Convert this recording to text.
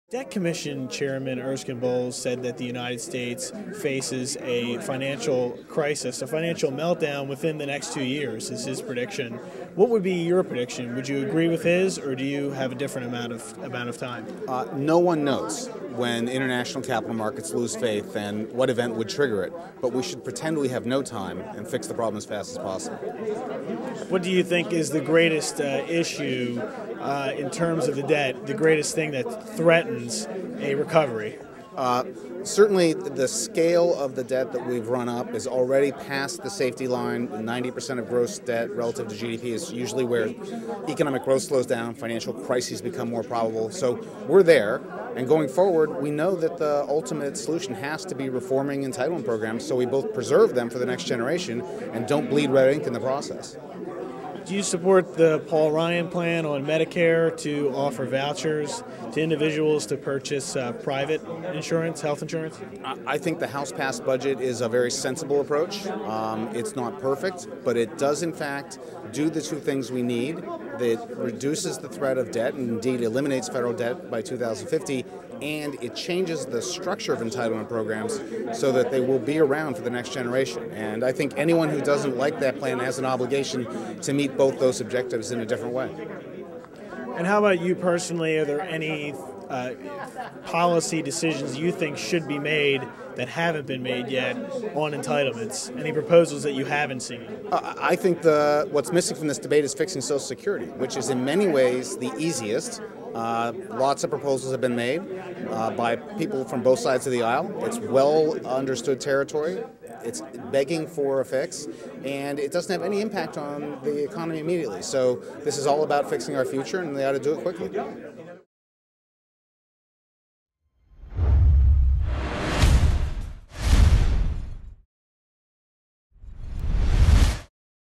Debt Commission Chairman Erskine Bowles said that the United States faces a financial crisis, a financial meltdown within the next 2 years, is his prediction. What would be your prediction? Would you agree with his, or do you have a different amount of time? No one knows when international capital markets lose faith and what event would trigger it, but we should pretend we have no time and fix the problem as fast as possible. What do you think is the greatest issue in terms of the debt, the greatest thing that threatens a recovery? Certainly, the scale of the debt that we've run up is already past the safety line. 90% of gross debt relative to GDP is usually where economic growth slows down, financial crises become more probable. So we're there, and going forward, we know that the ultimate solution has to be reforming entitlement programs so we both preserve them for the next generation and don't bleed red ink in the process. Do you support the Paul Ryan plan on Medicare to offer vouchers to individuals to purchase private insurance, health insurance? I think the House-passed budget is a very sensible approach. It's not perfect, but it does in fact do the two things we need. It reduces the threat of debt and indeed eliminates federal debt by 2050, and it changes the structure of entitlement programs so that they will be around for the next generation. And I think anyone who doesn't like that plan has an obligation to meet both those objectives in a different way. And how about you personally? Are there any policy decisions you think should be made that haven't been made yet on entitlements? Any proposals that you haven't seen? I think what's missing from this debate is fixing Social Security, which is in many ways the easiest. Lots of proposals have been made by people from both sides of the aisle. It's well understood territory. It's begging for a fix, and it doesn't have any impact on the economy immediately. So this is all about fixing our future, and they ought to do it quickly.